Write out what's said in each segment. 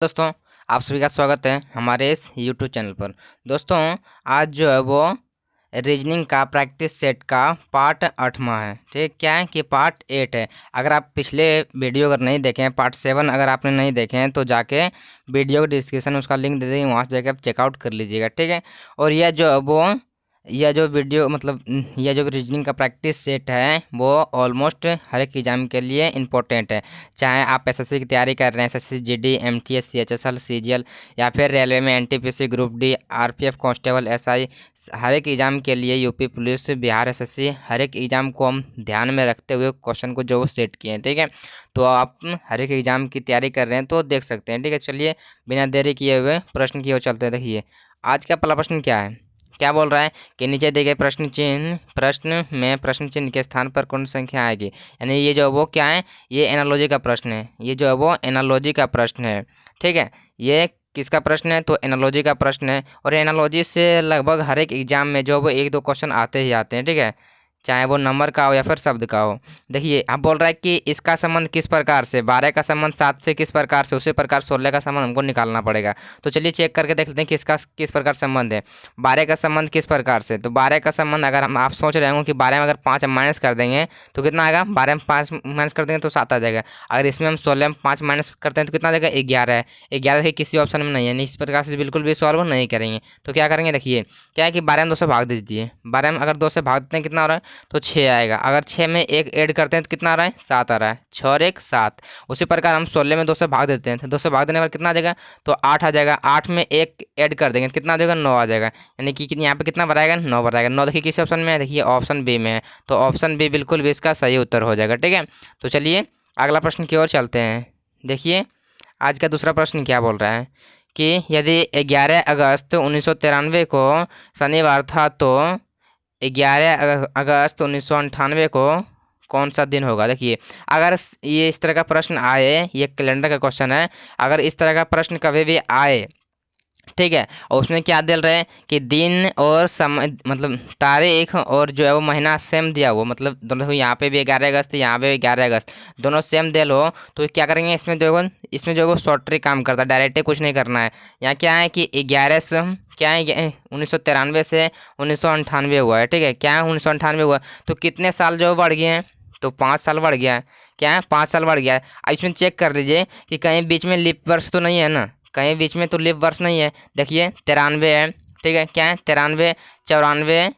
दोस्तों, आप सभी का स्वागत है हमारे इस यूट्यूब चैनल पर। दोस्तों, आज जो है वो रीजनिंग का प्रैक्टिस सेट का पार्ट 8वां है। ठीक, क्या है कि पार्ट 8 है। अगर आप पिछले वीडियो अगर नहीं देखे हैं, पार्ट 7 अगर आपने नहीं देखे हैं तो जाके वीडियो के डिस्क्रिप्शन में उसका लिंक दे देंगे, वहाँ से जाके आप चेकआउट कर लीजिएगा। ठीक है। और यह जो वीडियो मतलब यह जो रीजनिंग का प्रैक्टिस सेट है वो ऑलमोस्ट हर एक एग्जाम के लिए इम्पोर्टेंट है। चाहे आप एसएससी की तैयारी कर रहे हैं, SSC GD, MTS, CHSL, CGL, या फिर रेलवे में NTPC, group D, RPF constable, SI, हर एक एग्जाम के लिए, यूपी पुलिस, बिहार एसएससी, हर एक एग्जाम को हम ध्यान में रखते हुए क्वेश्चन को जो सेट किए हैं। ठीक है। तो आप हर एक एग्जाम की तैयारी कर रहे हैं तो देख सकते हैं। ठीक है। चलिए बिना देरी किए हुए प्रश्न की ओर चलते हैं। देखिए आज का पहला प्रश्न क्या है, क्या बोल रहा है कि नीचे दिए गए प्रश्न में प्रश्न चिन्ह के स्थान पर कौन संख्या आएगी। यानी ये जो वो क्या है, ये एनालॉजी का प्रश्न है। ये जो है वो एनालॉजी का प्रश्न है। ठीक है। ये किसका प्रश्न है, तो एनालॉजी का प्रश्न है। और एनालॉजी से लगभग हर एक एग्जाम में जो वो एक दो क्वेश्चन आते ही आते हैं। ठीक है। चाहे वो नंबर का हो या फिर शब्द का हो। देखिए अब बोल रहा है कि इसका संबंध किस प्रकार से, 12 का संबंध 7 से किस प्रकार से, उसी प्रकार 16 का संबंध हमको निकालना पड़ेगा। तो चलिए चेक करके देख लेते हैं किसका किस प्रकार संबंध है। 12 का संबंध किस प्रकार से, तो 12 का संबंध अगर हम आप सोच रहे हो कि 12 में अगर 5 हम माइनस कर देंगे तो कितना आएगा, 12 में 5 माइनस कर देंगे तो 7 आ जाएगा। अगर इसमें हम 16 में 5 माइनस करते हैं तो कितना आ जाएगा, 11 है। 11 देखिए किसी ऑप्शन में नहीं है, इस प्रकार से बिल्कुल भी सॉल्व नहीं करेंगे। तो क्या करेंगे, देखिए क्या है कि 12 में 2 से भाग दे दीजिए। 12 में अगर 2 से भाग देते हैं कितना हो रहा है, तो 6 आएगा। अगर 6 में 1 ऐड करते हैं तो कितना आ रहा है, 7 आ रहा है। 6 और 1 7। उसी प्रकार हम 16 में 2 से भाग देते हैं तो 2 से भाग देने पर कितना आ जाएगा, तो 8 आ जाएगा। 8 में 1 ऐड कर देंगे तो कितना आ जाएगा, 9 आ जाएगा। यानी कि यहाँ पे कितना बढ़ाएगा, 9 बढ़ाएगा। 9 देखिए किस ऑप्शन में है, देखिए ऑप्शन बी में है। तो ऑप्शन बी बिल्कुल भी इसका सही उत्तर हो जाएगा। ठीक है। तो चलिए अगला प्रश्न की ओर चलते हैं। देखिए आज का दूसरा प्रश्न क्या बोल रहा है कि यदि 11 अगस्त 1993 को शनिवार था तो 11 अगस्त 1998 को कौन सा दिन होगा। देखिए अगर ये इस तरह का प्रश्न आए, ये कैलेंडर का क्वेश्चन है, अगर इस तरह का प्रश्न कभी भी आए, ठीक है, और उसमें क्या दे रहे हैं कि दिन और समय मतलब तारीख और जो है वो महीना सेम दिया हुआ, मतलब दोनों यहाँ पे भी 11 अगस्त, यहाँ पे भी 11 अगस्त, दोनों सेम दे लो तो क्या करेंगे, इसमें जो है वो शॉर्ट ट्रिक काम करता है, डायरेक्ट कुछ नहीं करना है। यहाँ क्या है कि 11 से क्या है 1993 से 1998 हुआ है। ठीक है। क्या है 1998 हुआ, तो कितने साल जो बढ़ गए हैं, तो 5 साल बढ़ गया है। क्या है, 5 साल बढ़ गया है। अब इसमें चेक कर लीजिए कि कहीं बीच में लीप वर्ष तो नहीं है ना, कहीं बीच में तो लीप वर्ष नहीं है। देखिए 93 है। ठीक है। क्या है 93, 94,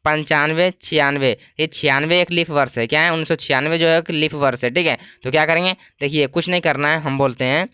95, 96, ये 96 एक लीफ वर्ष है। क्या है 1996 जो है एक लीफ वर्ष है। ठीक है। तो क्या करेंगे, देखिए कुछ नहीं करना है, हम बोलते हैं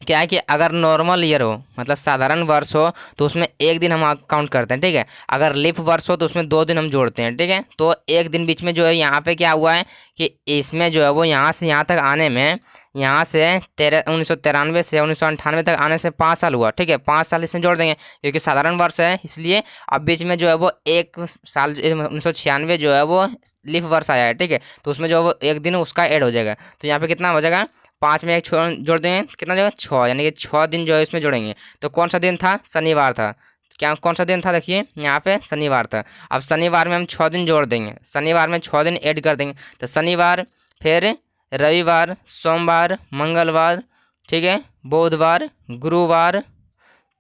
क्या है कि अगर नॉर्मल ईयर हो मतलब साधारण वर्ष हो तो उसमें एक दिन हम काउंट करते हैं। ठीक है। अगर लीप वर्ष हो तो उसमें 2 दिन हम जोड़ते हैं। ठीक है। तो एक दिन बीच में जो है यहाँ पे क्या हुआ है कि इसमें जो है वो यहाँ से यहाँ तक आने में, यहाँ से 1993 से 1998 तक आने से 5 साल हुआ। ठीक है। 5 साल इसमें जोड़ देंगे क्योंकि साधारण वर्ष है इसलिए। अब बीच में जो है वो 1 साल 1996 जो है वो लीप वर्ष आया है। ठीक है। तो उसमें जो है वो एक दिन उसका ऐड हो जाएगा। तो यहाँ पे कितना हो जाएगा, 5 में 1 जोड़ देंगे कितना जगह 6, यानी कि 6 दिन जो है इसमें जोड़ेंगे। तो कौन सा दिन था, शनिवार था। क्या कौन सा दिन था, देखिए यहाँ पे शनिवार था। अब शनिवार में हम 6 दिन जोड़ देंगे, शनिवार में 6 दिन ऐड कर देंगे। तो शनिवार, फिर रविवार, सोमवार, मंगलवार, ठीक है, बुधवार, गुरुवार,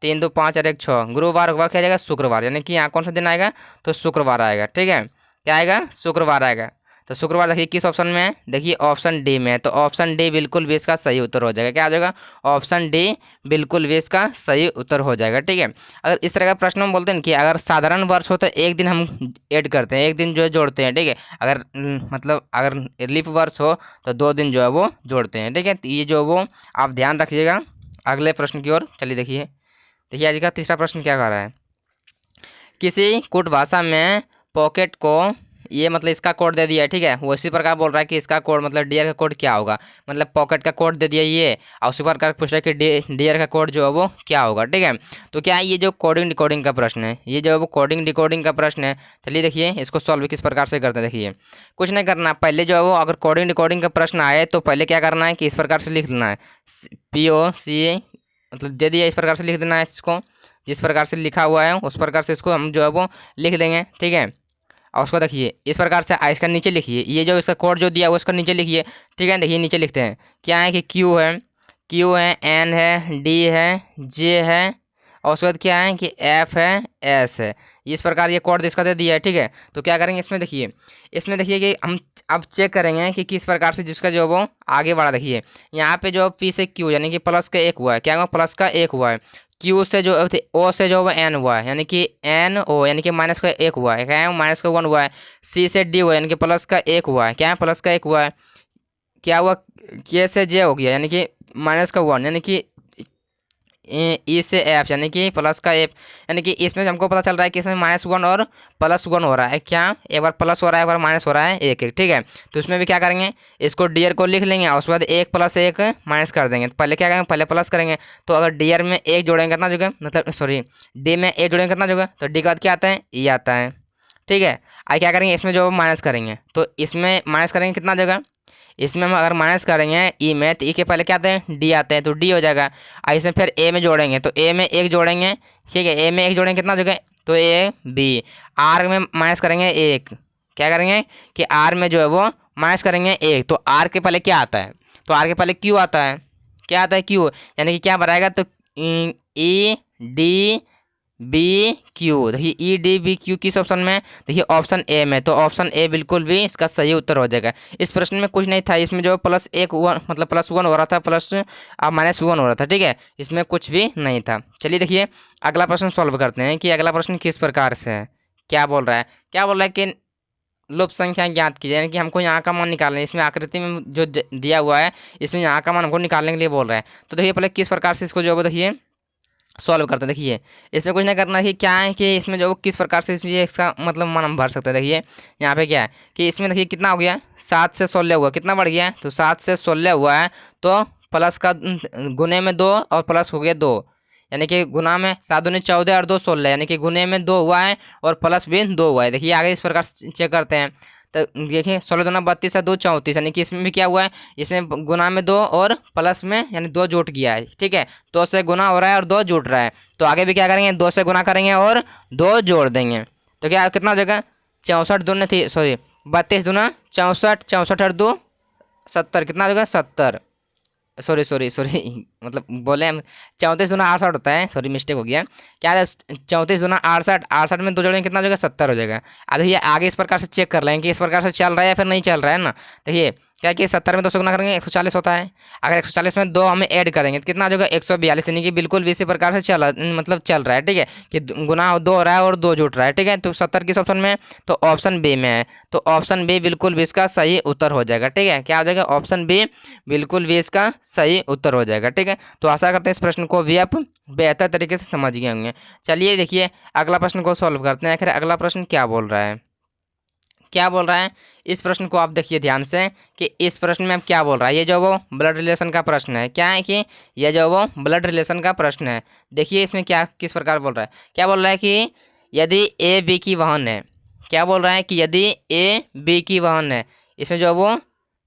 3 2 5 और 1 6, गुरुवार क्या जाएगा, शुक्रवार। यानी कि यहाँ कौन सा दिन आएगा, तो शुक्रवार आएगा। ठीक है। क्या आएगा, शुक्रवार आएगा। तो शुक्रवार देखिए किस ऑप्शन में है, देखिए ऑप्शन डी में है। तो ऑप्शन डी बिल्कुल भी इसका सही उत्तर हो जाएगा। क्या आ जाएगा, ऑप्शन डी बिल्कुल भी इसका सही उत्तर हो जाएगा। ठीक है। अगर इस तरह का प्रश्न हम बोलते हैं कि अगर साधारण वर्ष हो तो एक दिन हम ऐड करते हैं, एक दिन जो है जोड़ते हैं। ठीक है। अगर मतलब अगर लीप वर्ष हो तो 2 दिन जो है वो जोड़ते हैं। ठीक है। तो ये जो वो आप ध्यान रखिएगा। अगले प्रश्न की ओर चलिए। देखिए आज का तीसरा प्रश्न क्या कह रहा है, किसी कूट भाषा में पॉकेट को ये मतलब इसका कोड दे दिया है। ठीक है। वो इसी प्रकार बोल रहा है कि इसका कोड मतलब डियर का कोड क्या होगा, मतलब पॉकेट का कोड दे दिया ये, और उसी प्रकार पूछ रहा है कि डियर का कोड जो है वो क्या होगा। ठीक है। तो क्या है, ये जो कोडिंग डिकोडिंग का प्रश्न है, ये जो है वो कोडिंग डिकोडिंग का प्रश्न है। चलिए देखिए इसको सॉल्व किस प्रकार से करते हैं। देखिए कुछ नहीं करना, पहले जो है वो अगर कोडिंग डिकोडिंग का प्रश्न आए तो पहले क्या करना है कि इस प्रकार से लिख लेना है, POC मतलब दे दिया, इस प्रकार से लिख देना है इसको, जिस प्रकार से लिखा हुआ है उस प्रकार से इसको हम जो है वो लिख देंगे। ठीक है। और उसको देखिए इस प्रकार से इसका नीचे लिखिए, ये जो इसका कोड जो दिया है वो इसका नीचे लिखिए। ठीक है। देखिए नीचे लिखते हैं क्या है कि क्यू है, क्यू है, एन है, डी है, जे है, और उसके बाद क्या है कि एफ है, एस है। इस प्रकार ये कोड इसका दे दिया है, ठीक है। तो क्या करेंगे इसमें देखिए कि हम अब चेक करेंगे कि किस प्रकार से जिसका जो वो आगे बढ़ा। देखिए यहाँ पे जो पी से क्यू यानी कि प्लस का एक हुआ है, क्या हुआ, प्लस का एक हुआ है। क्यू से जो ओ से जो वो एन हुआ है यानी कि एन ओ यानी कि माइनस का एक हुआ है, क्या है, माइनस का वन हुआ है। सी से डी हुआ यानी कि प्लस का एक हुआ है, क्या है, प्लस का एक हुआ है। क्या हुआ, के से जे हो गया यानी कि माइनस का वन, यानी कि ई से एफ यानी कि प्लस का एफ, यानी कि इसमें हमको पता चल रहा है कि इसमें माइनस वन और प्लस वन हो रहा है। क्या, एक बार प्लस हो रहा है, एक बार माइनस हो रहा है, एक एक, ठीक है। तो इसमें भी क्या करेंगे, इसको डीयर को लिख लेंगे और उसके बाद एक प्लस एक माइनस कर देंगे। तो पहले क्या करेंगे, पहले प्लस करेंगे। तो अगर डीयर में एक जोड़ेंगे कितना जोगे, मतलब सॉरी डी में एक जोड़ेंगे कितना जोगे, तो डी का बाद क्या आता है, ई आता है, ठीक है। आगे क्या करेंगे, इसमें जो माइनस करेंगे, तो इसमें माइनस करेंगे कितना जगह, इसमें हम अगर माइनस करेंगे ई में, तो ई के पहले क्या आते हैं, डी आते हैं, तो डी हो जाएगा। और इसमें फिर ए में जोड़ेंगे, तो ए में एक जोड़ेंगे, ठीक है, ए में एक जोड़ेंगे कितना जगह, तो ए बी। आर में माइनस करेंगे एक, क्या करेंगे कि आर में जो है वो माइनस करेंगे एक, तो आर के पहले क्या आता है, तो आर के पहले क्यू आता है, क्या आता है, क्यू, यानी कि क्या बनाएगा, तो ई डी बी क्यू। देखिए ई डी बी क्यू किस ऑप्शन में, देखिए ऑप्शन ए में, तो ऑप्शन ए बिल्कुल भी इसका सही उत्तर हो जाएगा। इस प्रश्न में कुछ नहीं था, इसमें जो प्लस एक वन मतलब प्लस वन हो रहा था, प्लस माइनस वन हो रहा था, ठीक है, इसमें कुछ भी नहीं था। चलिए देखिए अगला प्रश्न सॉल्व करते हैं कि अगला प्रश्न किस प्रकार से है। क्या बोल रहा है, क्या बोल रहा है कि लुप्त संख्या ज्ञात कीजिए, यानी कि हमको यहाँ का मान निकालना है। इसमें आकृति में जो दिया हुआ है, इसमें यहाँ का मान हमको निकालने के लिए बोल रहा है। तो देखिए पहले किस प्रकार से इसको जो है वो देखिए सॉल्व करते हैं। देखिए इसमें कुछ नहीं करना है कि क्या है कि इसमें जो किस प्रकार से इसका मतलब मान हम भर सकते हैं। देखिए यहाँ पे क्या है कि इसमें देखिए कितना हो गया, 7 से 16 हुआ, कितना बढ़ गया, तो 7 से 16 हुआ है, तो प्लस का गुने में 2 और प्लस हो गया 2, यानी कि गुना में 7 दूनी 14 और 2 16, यानी कि गुने में 2 हुआ है और प्लस भी 2 हुआ है। देखिए आगे इस प्रकार चेक करते हैं, तो देखिए 16 दूना 32 है, 2 34, यानी कि इसमें भी क्या हुआ है, इसमें गुना में 2 और प्लस में यानी 2 जुट गया है, ठीक है, 2 से गुना हो रहा है और 2 जुट रहा है। तो आगे भी क्या करेंगे, 2 से गुना करेंगे और 2 जोड़ देंगे, तो क्या कितना हो जाएगा, 64 दूना थी सॉरी 32 दूना 64, 64 और 2 70, कितना हो जाएगा 70, सॉरी सॉरी सॉरी मतलब बोले हम 34 दूना 68 होता है, सॉरी मिस्टेक हो गया। क्या है 34 दूना 68, 68 में 2 जोड़ेंगे कितना हो जाएगा 70 हो जाएगा। अब देखिए आगे इस प्रकार से चेक कर लेंगे कि इस प्रकार से चल रहा है या फिर नहीं चल रहा है ना। देखिए क्या कि 70 में 2 से गुना करेंगे 140 होता है, अगर 140 में 2 हमें ऐड करेंगे तो कितना आ जाएगा 142, यानी कि बिल्कुल भी इसी प्रकार से चल रहा है, ठीक है, कि गुना 2 हो रहा है और 2 जुट रहा है, ठीक है। तो 70 किस ऑप्शन में है, तो ऑप्शन बी में है, तो ऑप्शन बी बिल्कुल भी इसका सही उत्तर हो जाएगा, ठीक है, क्या हो जाएगा, ऑप्शन बी बिल्कुल भी इसका सही उत्तर हो जाएगा, ठीक है। तो आशा करते हैं इस प्रश्न को भी आप बेहतर तरीके से समझ गए होंगे। चलिए देखिए अगला प्रश्न को सॉल्व करते हैं। आखिर अगला प्रश्न क्या बोल रहा है, क्या बोल रहा है, इस प्रश्न को आप देखिए ध्यान से कि इस प्रश्न में अब क्या बोल रहा है। ये जो वो ब्लड रिलेशन का प्रश्न है, क्या है कि ये जो वो ब्लड रिलेशन का प्रश्न है। देखिए इसमें क्या किस प्रकार बोल रहा है, क्या बोल रहा है कि यदि ए बी की वाहन है, क्या बोल रहा है कि यदि ए बी की वाहन है, इसमें जो वो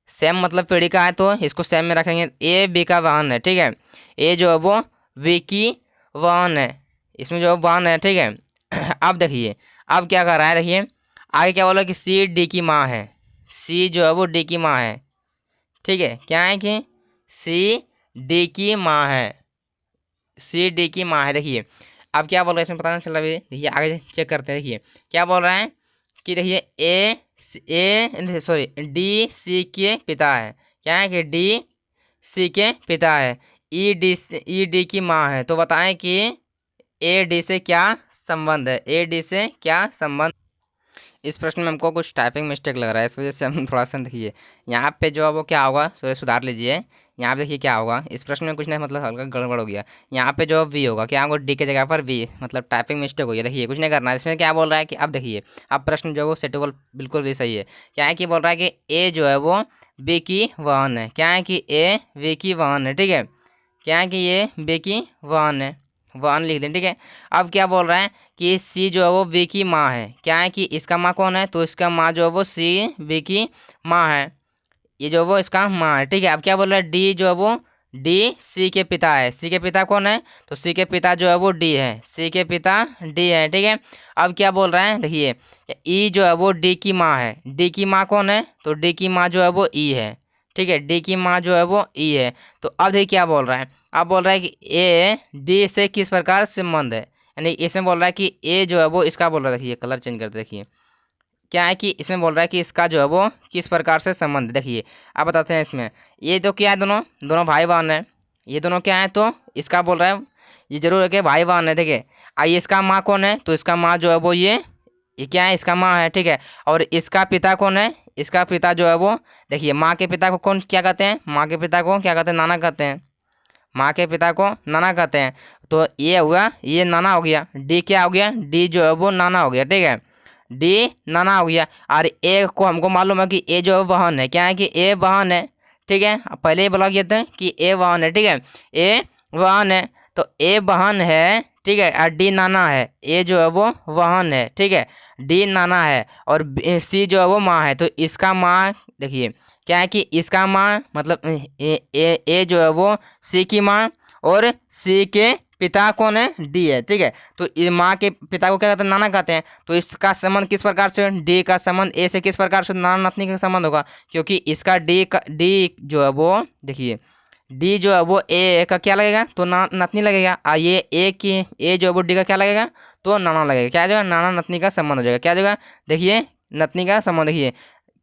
सेम मतलब पीढ़ी का है तो इसको सेम में रखेंगे, ए बी का वाहन है, ठीक है, ए जो है वो बी की वाहन है, इसमें जो वाहन है, ठीक है। अब देखिए अब क्या कर रहा है, देखिए आगे क्या बोला कि सी डी की माँ है, सी जो है वो डी की माँ है, ठीक है, क्या है कि सी डी की माँ है, सी डी की माँ है। देखिए अब क्या बोल रहा है इसमें पता नहीं चल रहा है, देखिए आगे चेक करते हैं। देखिए क्या बोल रहा है कि देखिए ए सॉरी डी सी के पिता है, क्या है कि डी सी के पिता है, ई डी की माँ है, तो बताएं कि ए डी से क्या संबंध है, ए डी से क्या संबंध। इस प्रश्न में हमको कुछ टाइपिंग मिस्टेक लग रहा है, इस वजह से हम थोड़ा सा देखिए यहाँ पे जो है वो क्या होगा, सुधार लीजिए। यहाँ पे देखिए क्या होगा, इस प्रश्न में कुछ नहीं मतलब हल्का गड़बड़ हो गया, यहाँ पे जो वी होगा क्या होगा, डी के जगह पर वी, मतलब टाइपिंग मिस्टेक हो गया। देखिए कुछ नहीं करना है, इसमें क्या बोल रहा है कि अब देखिए अब प्रश्न जो है वो सेटेबल बिल्कुल भी सही है। क्या है कि बोल रहा है कि ए जो है वो बी की वाहन है, क्या है कि ए बी की वाहन है, ठीक है, क्या है कि ये बी की वाहन है, वन लिख दें, ठीक है। अब क्या बोल रहा है कि सी जो है वो बी की माँ है, क्या है कि इसका माँ कौन है, तो इसका माँ जो है वो सी बी की माँ है, ये जो वो इसका माँ है, ठीक है। अब क्या बोल रहा है डी जो है वो डी सी के पिता है, सी के पिता कौन है, तो सी के पिता जो है वो डी है, सी के पिता डी है, ठीक है। अब क्या बोल रहा है देखिए ई जो है वो डी की माँ है, डी की माँ कौन है, तो डी की माँ जो है वो ई है, ठीक है, डी की माँ जो है वो ई है। तो अब देखिए क्या बोल रहा है, अब बोल रहा है कि ए डी से किस प्रकार संबंध है, यानी इसमें बोल रहा है कि ए जो है वो इसका बोल रहा है, देखिए कलर चेंज करते देखिए क्या है कि इसमें बोल रहा है कि इसका जो है वो किस प्रकार से संबंध है। देखिए अब बताते हैं इसमें, ये तो क्या है, दोनों दोनों भाई बहन है, ये दोनों क्या है, तो इसका बोल रहा है ये जरूर है कि भाई बहन है, ठीक है। आइए इसका माँ कौन है, तो इसका माँ जो है वो ये क्या है, इसका माँ है, ठीक है। और इसका पिता कौन है, इसका पिता जो है वो, देखिए माँ के पिता को कौन क्या कहते हैं, माँ के पिता को क्या कहते हैं, नाना कहते हैं, माँ के पिता को नाना कहते हैं। तो ये हुआ, ये नाना हो गया, डी क्या हो गया, डी जो है वो नाना हो गया, ठीक है, डी नाना हो गया। और ए को हमको मालूम है कि ए जो है वाहन है, क्या है कि ए वाहन है, ठीक है। पहले ही बोला गया था कि ए वाहन है, ठीक है, ए वाहन है, तो ए वाहन है, ठीक है, और डी नाना है, ए जो है वो वाहन है, ठीक है, डी नाना है, और सी जो है वो माँ है। तो इसका माँ देखिए क्या है कि इसका माँ मतलब ए जो है वो सी की माँ, और सी के पिता कौन है, डी है, ठीक है। तो ये माँ के पिता को क्या कहते हैं, नाना कहते हैं। तो इसका संबंध किस प्रकार से, डी का संबंध ए से किस प्रकार से नाना नातनी का संबंध होगा, क्योंकि इसका डी जो है वो देखिए डी जो है वो ए का क्या लगेगा, तो नतनी लगेगा। और ये ए की ए जो है वो डी का क्या लगेगा, तो नाना लगेगा, क्या जो है नाना नतनी का संबंध हो जाएगा, क्या जगह देखिए नतनी का संबंध, देखिए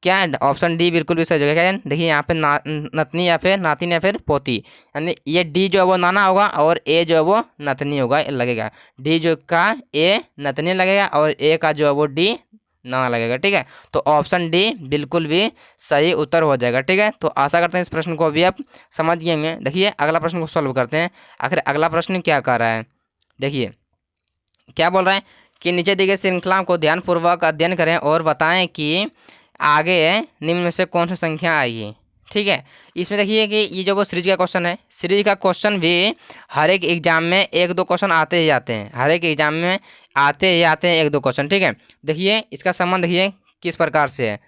क्या है, ऑप्शन डी बिल्कुल भी सही जगह, क्या है देखिए यहाँ पे नतनी या फिर नातिन या फिर पोती, यानी ये डी जो है वो नाना होगा और ए जो है वो नतनी होगा लगेगा, डी जो का ए नतनी लगेगा और ए का जो है वो डी नाना लगेगा, ठीक है। तो ऑप्शन डी बिल्कुल भी सही उत्तर हो जाएगा, ठीक है। तो आशा करते हैं इस प्रश्न को भी आप समझ गए होंगे। देखिए अगला प्रश्न को सॉल्व करते हैं। आखिर अगला प्रश्न क्या कर रहा है, देखिए क्या बोल रहा है कि नीचे दी गई श्रृंखला को ध्यानपूर्वक अध्ययन करें और बताएं कि आगे निम्न में से कौन सी संख्या आई है, ठीक है। इसमें देखिए कि ये जो वो सीरीज का क्वेश्चन है, सीरीज का क्वेश्चन भी हर एक एग्जाम में एक दो क्वेश्चन आते ही आते हैं, हर एक एग्जाम में आते ही आते हैं एक दो क्वेश्चन, ठीक है। देखिए इसका संबंध देखिए किस प्रकार से है,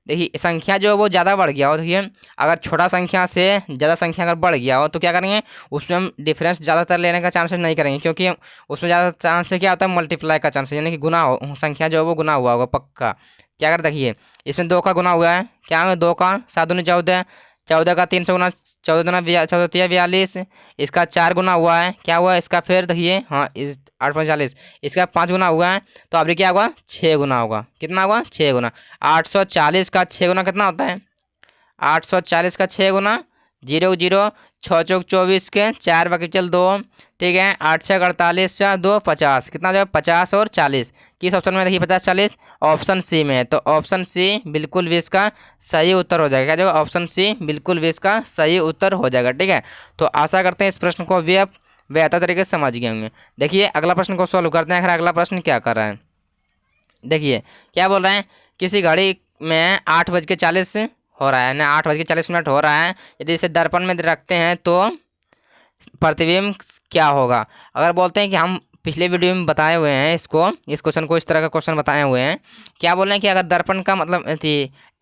देखिए संख्या जो है वो ज़्यादा बढ़ गया हो, देखिए अगर छोटा संख्या से ज़्यादा संख्या अगर बढ़ गया हो तो क्या करेंगे, उसमें हम डिफरेंस ज़्यादातर लेने का चांसेस नहीं करेंगे, क्योंकि उसमें ज़्यादा चांस क्या होता है, मल्टीप्लाई का चांस, यानी कि गुना हो, संख्या जो है वो गुना हुआ होगा पक्का। क्या कर देखिए इसमें 2 का गुना हुआ है, क्या है 2 का 7 दूनी 14, 14 का 3 से गुना, 14 दूना 14 42, इसका 4 गुना हुआ है, क्या हुआ इसका, फिर देखिए हाँ इस 8 45, इसका 5 गुना हुआ है, तो अभी क्या होगा 6 गुना होगा, कितना होगा 6 गुना। 840 का 6 गुना कितना होता है, 840 का 6 गुना, 0 0, 6 चौक 24 के 4 बाकी चल 2, ठीक है, 8 6 48 4 2 50, कितना जो है 50 और 40, किस ऑप्शन में देखिए 50 40 ऑप्शन सी में है। तो ऑप्शन सी बिल्कुल भी इसका सही उत्तर हो जाएगा, क्या जो ऑप्शन सी बिल्कुल भी इसका सही उत्तर हो जाएगा, ठीक है। तो आशा करते हैं इस प्रश्न को भी आप बेहतर तरीके से समझ गए होंगे। देखिए अगला प्रश्न को सॉल्व करते हैं। अगला प्रश्न क्या कर रहा है, देखिए क्या बोल रहे हैं, किसी घड़ी में 8:40 हो रहा है ना, 8:40 हो रहा है, यदि इसे दर्पण में रखते हैं तो प्रतिबिंब क्या होगा। अगर बोलते हैं कि हम पिछले वीडियो में बताए हुए हैं इसको, इस क्वेश्चन को इस तरह का क्वेश्चन बताए हुए हैं, क्या बोल रहे हैं कि अगर दर्पण का मतलब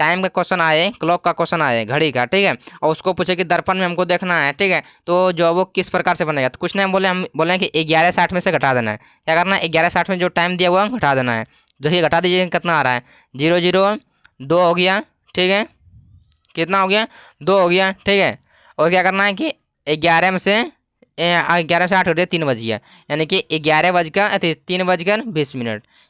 टाइम का क्वेश्चन आए, क्लॉक का क्वेश्चन आए घड़ी का, ठीक है, और उसको पूछे कि दर्पण में हमको देखना है, ठीक है, तो जो वो किस प्रकार से बनेगा, तो कुछ नहीं बोले, हम बोले हैं कि 11:60 में से घटा देना है, क्या करना है 11:60 में जो टाइम दिया हुआ घटा देना है। देखिए घटा दीजिए कितना आ रहा है, 0 0 2 हो गया, ठीक है, कितना हो गया 2 हो गया, ठीक है। और क्या करना है कि 11 में से 11 से 8 हो रही है 3 बज गया, यानी कि 3:20,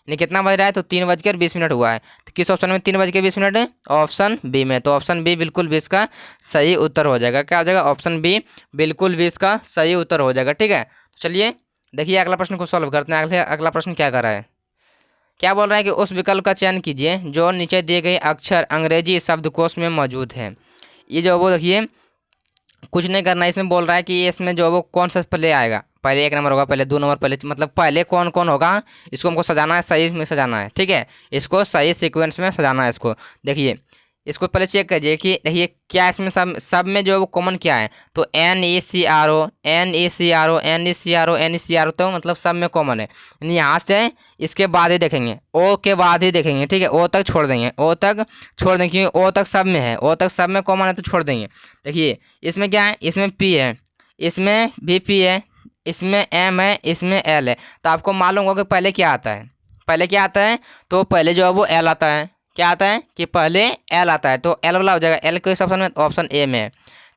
यानी कितना बज रहा है, तो 3:20 हुआ है। तो किस ऑप्शन में 3:20 है, ऑप्शन बी में। तो ऑप्शन बी बिल्कुल भी इसका सही उत्तर हो जाएगा, क्या हो जाएगा ऑप्शन बी बिल्कुल भी इसका सही उत्तर हो जाएगा, ठीक है। तो चलिए देखिए अगला प्रश्न को सॉल्व करते हैं। अगला प्रश्न क्या कर रहा है, क्या बोल रहा है कि उस विकल्प का चयन कीजिए जो नीचे दिए गए अक्षर अंग्रेजी शब्दकोश में मौजूद है। ये जो वो देखिए कुछ नहीं करना है, इसमें बोल रहा है कि इसमें जो वो कौन सा पहले आएगा, पहले 1 नंबर होगा, पहले 2 नंबर, पहले मतलब पहले कौन कौन होगा, इसको हमको सजाना है, सही में सजाना है, ठीक है, इसको सही सीक्वेंस में सजाना है इसको। देखिए इसको पहले चेक कीजिए कि देखिए क्या इसमें सब में जो है वो कॉमन क्या है, तो NECRO NECRO NECRO NECRO, तो मतलब सब में कॉमन है, यानी यहाँ से इसके बाद ही देखेंगे, ओ के बाद ही देखेंगे, ठीक है, ओ तक छोड़ देंगे, ओ तक छोड़ देंगे, क्योंकि ओ तक सब में है, ओ तक सब में कॉमन है तो छोड़ देंगे। देखिए इसमें क्या है, इसमें P है, इसमें भी P है, इसमें M है, इसमें L है। तो आपको मालूम होगा कि पहले क्या आता है, पहले क्या आता है, तो पहले जो है वो L आता है, क्या आता है कि पहले एल आता है, तो एल वाला हो जाएगा। एल किस ऑप्शन में, ऑप्शन ए में है।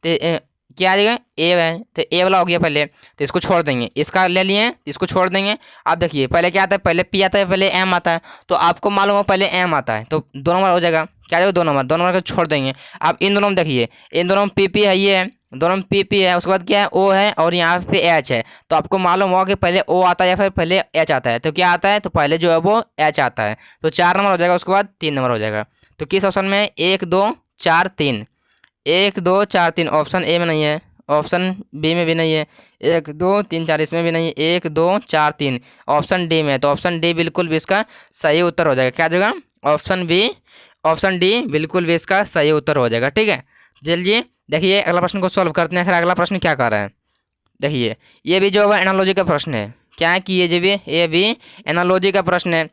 तो क्या आ जाएगा, ए है, तो ए वाला हो गया पहले, तो इसको छोड़ देंगे, इसका ले लिए, इसको छोड़ देंगे। अब देखिए पहले क्या आता है, पहले पी आता है, पहले एम आता है, तो आपको मालूम हो पहले एम आता है, तो 2 नंबर हो जाएगा। क्या हो जाएगा, 2 नंबर, 2 नंबर को छोड़ देंगे। अब इन दोनों में देखिए, इन दोनों में पी है, ये है, दोनों में पी है, उसके बाद क्या है, ओ है, और यहाँ पे एच है। तो आपको मालूम होगा कि पहले ओ आता है या फिर पहले एच आता है, तो क्या आता है, तो पहले जो है वो एच आता है, तो 4 नंबर हो जाएगा, उसके बाद 3 नंबर हो जाएगा। तो किस ऑप्शन में, 1 2 4 3, 1 2 4 3 ऑप्शन ए में नहीं है, ऑप्शन बी में भी नहीं है, 1 2 3 4 इसमें भी नहीं है, 1 2 4 3 ऑप्शन डी में है। तो ऑप्शन डी बिल्कुल भी इसका सही उत्तर हो जाएगा। क्या हो जाएगा, ऑप्शन बी, ऑप्शन डी बिल्कुल भी इसका सही उत्तर हो जाएगा। ठीक है, चलिए देखिए अगला प्रश्न को सॉल्व करते हैं। फिर अगला प्रश्न क्या कर रहा है, देखिए ये भी जो है एनालॉजी का प्रश्न है। क्या है कि ये भी एनालॉजी का प्रश्न है।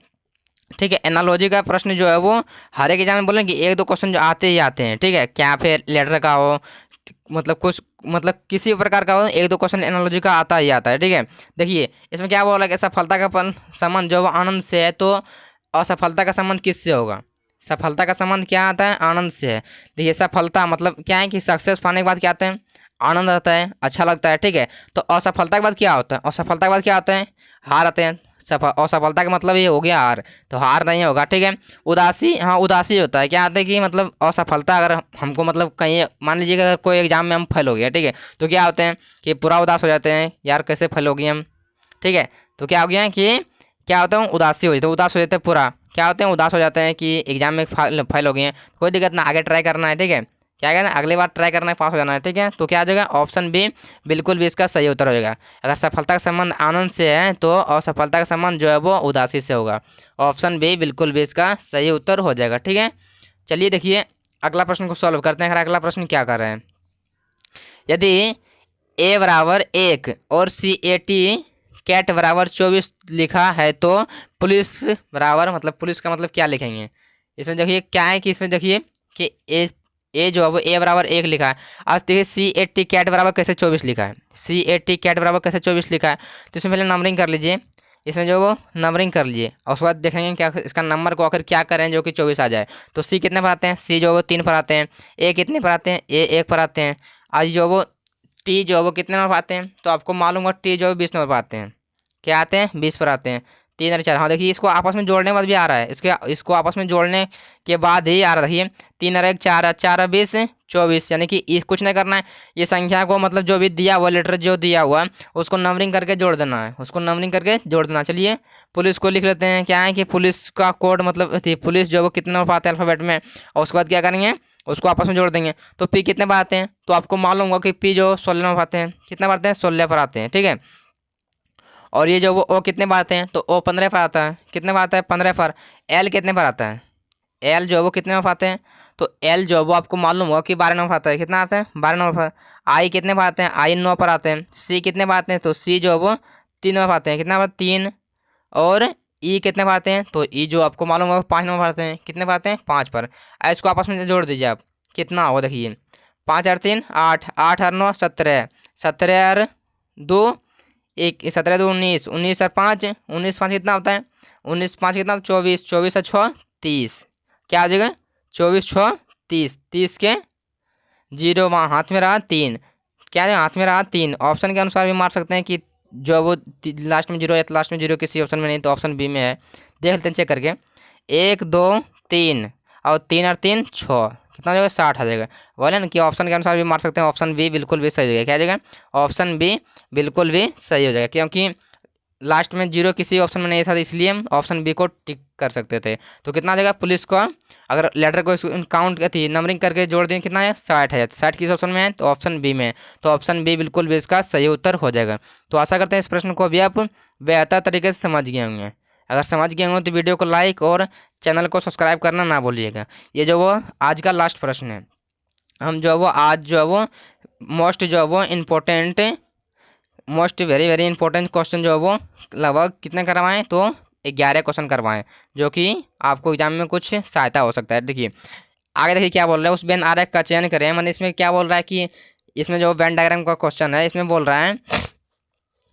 ठीक है, एनालॉजी का प्रश्न जो है वो हर एक एग्जाम में बोलेंगे कि 1 2 क्वेश्चन जो आते ही आते हैं। ठीक है, क्या फिर लेटर का हो, मतलब कुछ मतलब किसी प्रकार का हो, 1 2 क्वेश्चन एनालॉजी का आता ही आता है। ठीक है, देखिए इसमें क्या बोला कि सफलता का संबंध जो वो आनंद से है, तो असफलता का संबंध किससे होगा, सफलता का संबंध क्या आता है, आनंद से है। देखिए सफलता मतलब क्या है कि सक्सेस पाने के बाद क्या आता है, आनंद आता है, अच्छा लगता है। ठीक है, तो असफलता के बाद क्या होता है, असफलता के बाद क्या होता है, हार आते हैं। असफलता का मतलब ये हो गया हार, तो हार नहीं होगा। ठीक है, उदासी, हाँ उदासी होता है। क्या आता है कि मतलब असफलता अगर हमको मतलब कहीं मान लीजिए अगर कोई एग्जाम में हम फेल हो गया, ठीक है, तो क्या होते हैं कि पूरा उदास हो जाते हैं, यार कैसे फेल हो गए हम। ठीक है, तो क्या हो गया कि क्या होता है, उदासी हो जाते हैं, उदास हो जाते हैं पूरा, क्या होते हैं, उदास हो जाते हैं कि एग्जाम में फेल हो गए हैं। कोई दिक्कत ना, आगे ट्राई करना है। ठीक है, क्या कहना, अगली बार ट्राई करना है, पास हो जाना है। ठीक है, तो क्या आ जाएगा, ऑप्शन बी बिल्कुल भी इसका सही उत्तर हो जाएगा। अगर सफलता का संबंध आनंद से है तो असफलता का संबंध जो है वो उदासी से होगा। ऑप्शन बी बिल्कुल भी इसका सही उत्तर हो जाएगा। ठीक है, चलिए देखिए अगला प्रश्न को सॉल्व करते हैं। अगला प्रश्न क्या कर रहे हैं, यदि ए बराबर 1 और CAT कैट बराबर 24 लिखा है, तो पुलिस बराबर मतलब पुलिस का मतलब क्या लिखेंगे। इसमें देखिए क्या है कि इसमें देखिए कि ए जो है वो ए बराबर 1 लिखा है। आज देखिए CAT कैट बराबर कैसे 24 लिखा है, CAT कैट बराबर कैसे 24 लिखा है। तो इसमें पहले नंबरिंग कर लीजिए, इसमें जो वो नंबरिंग कर लीजिए, और उसके बाद देखेंगे क्या इसका नंबर को आखिर क्या करें जो कि 24 आ जाए। तो सी कितने पर आते हैं, सी जो वो 3 पर आते हैं, ए कितने पर आते हैं, ए 1 पर आते हैं। आज जो वो टी जो है वो कितने नंबर पर आते हैं, तो आपको मालूम होगा टी जो है 20 नंबर पर आते हैं। क्या आते हैं, 20 पर आते हैं। 3 और 4, हाँ देखिए इसको आपस में जोड़ने के बाद भी आ रहा है, इसको आपस में जोड़ने के बाद ही आ रहा है। देखिए 3 और 1 4, 4 और 20 24, यानी कि कुछ नहीं करना है, ये संख्या को मतलब जो भी दिया हुआ लेटर जो दिया हुआ है उसको नंबरिंग करके जोड़ देना है, उसको नंबरिंग करके जोड़ देना। चलिए पुलिस को लिख लेते हैं। क्या है कि पुलिस का कोड मतलब पुलिस जो वो कितने नंबर पर आता है अल्फ़ाबेट में, और उसके बाद क्या करेंगे, उसको आपस में जोड़ देंगे। तो पी कितने पर आते हैं, तो आपको मालूम होगा कि पी जो 16 नंबर पर आते हैं, कितने पर आते हैं, 16 पर आते हैं। ठीक है, और ये जो वो ओ कितने पर आते हैं, तो ओ 15 पर आता है, कितने पर आता है, 15 पर। एल कितने पर आता है, एल जो वो कितने पर आते हैं, तो एल जो वो आपको मालूम होगा कि 12 नंबर पर आता है, कितना आता है, 12 नंबर पर। आई कितने पर आते हैं, आई 9 पर आते हैं। सी कितने पर आते हैं, तो सी जो वो 3 नंबर पर आते हैं, कितना पर, 3। और ई कितने पर आते हैं, तो ई जो आपको मालूम होगा 5 नंबर पर आते हैं, कितने पर आते हैं, 5 पर। इसको आपस में जोड़ दीजिए आप, कितना होगा देखिए, 5 और 3 8, 8 और 9 17, 17 और 2 एक, 17 2 19, 19 और 5, 19 5 कितना होता है, 19 5 कितना, 24, 24 और 6 30। क्या आ जाएगा, 24 6 30, 30 के जीरो वहाँ हाथ में रहा 3। क्या है, हाथ में रहा 3। ऑप्शन के अनुसार भी मार सकते हैं कि जो वो लास्ट में जीरो या लास्ट में जीरो किसी ऑप्शन में नहीं, तो ऑप्शन बी में है। देख लेते हैं चेक करके, 1 2 3 और 3 और 3 6, कितना हो जाएगा, 60 आ जाएगा। बोले ना कि ऑप्शन के अनुसार भी मार सकते हैं, ऑप्शन बी बिल्कुल भी सही हो जाएगा। क्या हो जाएगा, ऑप्शन बी बिल्कुल भी सही हो जाएगा, क्योंकि लास्ट में जीरो किसी ऑप्शन में नहीं था, इसलिए हम ऑप्शन बी को टिक कर सकते थे। तो कितना आ जाएगा, पुलिस को अगर लेटर को काउंट थी नंबरिंग करके जोड़ दें, कितना है, 60 है। 60 किस ऑप्शन में है, तो ऑप्शन बी में है। तो ऑप्शन बी बिल्कुल भी इसका सही उत्तर हो जाएगा। तो आशा करते हैं इस प्रश्न को भी आप बेहतर तरीके से समझ गए होंगे। अगर समझ गए होंगे तो वीडियो को लाइक और चैनल को सब्सक्राइब करना ना भूलिएगा। ये जो वो आज का लास्ट प्रश्न है, हम जो वो आज जो है वो मोस्ट जो है वो important most very very important question जो है वो लगभग कितने करवाएं, तो 11 क्वेश्चन करवाएं, जो कि आपको एग्जाम में कुछ सहायता हो सकता है। देखिए आगे देखिए क्या बोल रहा है, उस वेन आरेख का चयन करें। मैंने इसमें क्या बोल रहा है कि इसमें जो वेन डायग्राम का क्वेश्चन है, इसमें बोल रहा है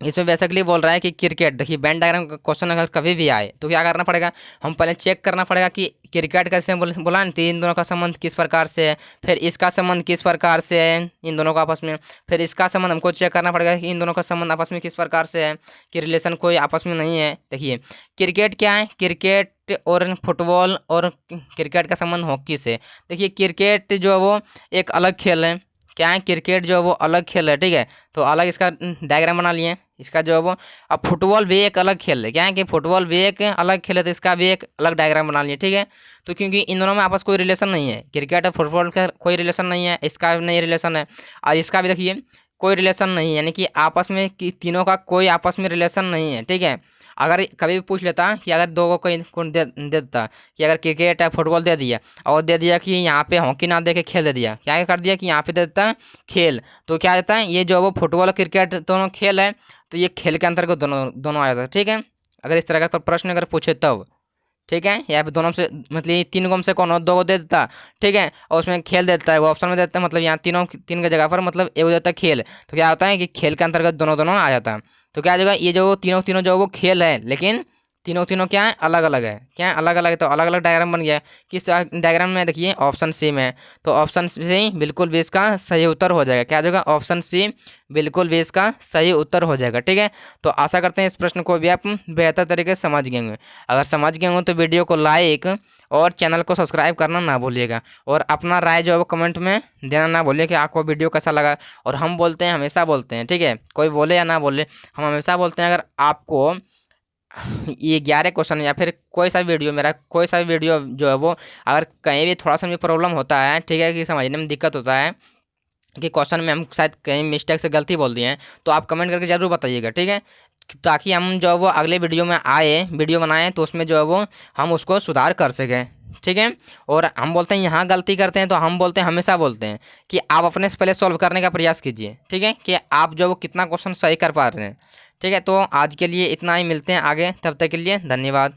इसमें बेसिकली बोल रहा है कि क्रिकेट, देखिए वेन डायग्राम का क्वेश्चन अगर कभी भी आए तो क्या करना पड़ेगा, हम पहले चेक करना पड़ेगा कि क्रिकेट कैसे बोला ना, इन दोनों का संबंध किस प्रकार से है, फिर इसका संबंध किस प्रकार से है इन दोनों का आपस में, फिर इसका संबंध हमको चेक करना पड़ेगा कि इन दोनों का संबंध आपस में किस प्रकार से है, कि रिलेशन कोई आपस में नहीं है। देखिए क्रिकेट क्या है, क्रिकेट और फुटबॉल और क्रिकेट का संबंध हॉकी से। देखिए क्रिकेट जो है वो एक अलग खेल है, क्या है, क्रिकेट जो है वो अलग खेल है, ठीक है। तो अलग इसका डायग्राम बना लिए इसका जो है वो। अब फुटबॉल भी एक अलग खेल है, क्या है कि फुटबॉल भी एक अलग खेल है, तो इसका भी एक अलग डायग्राम बना लिए, ठीक है। तो क्योंकि इन दोनों में आपस कोई रिलेशन नहीं है, क्रिकेट और फुटबॉल का कोई रिलेशन नहीं है, इसका भी नहीं रिलेशन है, और इसका भी देखिए कोई रिलेशन नहीं है, यानी कि आपस में कि तीनों का कोई आपस में रिलेशन नहीं है, ठीक है। अगर कभी भी पूछ लेता कि अगर दो को कोई कौन दे देता कि अगर क्रिकेट या फुटबॉल दे दिया और दे दिया कि यहाँ पे हॉकी ना दे के खेल दे दिया, क्या कर दिया कि यहाँ पे दे देता खेल, तो क्या देता है, ये जो वो फुटबॉल और क्रिकेट दोनों खेल है, तो ये खेल के अंतर्गत दोनों दोनों आ जाता है, ठीक है। अगर इस तरह का प्रश्न अगर पूछे तब, ठीक है। यहाँ पे दोनों से मतलब ये तीन को से कौन हो, दो को दे देता, ठीक है, और उसमें खेल देता है, वो ऑप्शन में देता है, मतलब यहाँ तीनों तीन की जगह पर मतलब एक हो जाता है खेल, तो क्या होता है कि खेल के अंतर्गत दोनों दोनों आ जाता है। तो क्या आ जाएगा, ये जो तीनों तीनों जो वो खेल है, लेकिन तीनों तीनों क्या है, अलग अलग है, क्या है, अलग अलग है, तो अलग अलग डायग्राम बन गया। किस डायग्राम में, देखिए ऑप्शन सी में, तो ऑप्शन सी बिल्कुल भी इसका सही उत्तर हो जाएगा, क्या आ जाएगा, ऑप्शन सी बिल्कुल भी इसका सही उत्तर हो जाएगा, ठीक है। तो आशा करते हैं इस प्रश्न को भी आप बेहतर तरीके से समझ गए होंगे। अगर समझ गए हों तो वीडियो को लाइक और चैनल को सब्सक्राइब करना ना भूलिएगा, और अपना राय जो है वो कमेंट में देना ना भूलिए कि आपको वीडियो कैसा लगा। और हम बोलते हैं, हमेशा बोलते हैं, ठीक है, कोई बोले या ना बोले, हम हमेशा बोलते हैं अगर आपको ये 11 क्वेश्चन या फिर कोई सा वीडियो, मेरा कोई सा वीडियो जो है वो अगर कहीं भी थोड़ा सा भी प्रॉब्लम होता है, ठीक है, कि समझने में दिक्कत होता है, कि क्वेश्चन में हम शायद कहीं मिस्टेक से गलती बोल दिए हैं, तो आप कमेंट करके ज़रूर बताइएगा, ठीक है, ताकि हम जो है वो अगले वीडियो में आए वीडियो बनाएं तो उसमें जो है वो हम उसको सुधार कर सकें, ठीक है। और हम बोलते हैं यहाँ गलती करते हैं, तो हम बोलते हैं, हमेशा बोलते हैं कि आप अपने से पहले सॉल्व करने का प्रयास कीजिए, ठीक है, कि आप जो वो कितना क्वेश्चन सही कर पा रहे हैं, ठीक है। तो आज के लिए इतना ही, मिलते हैं आगे, तब तक के लिए धन्यवाद।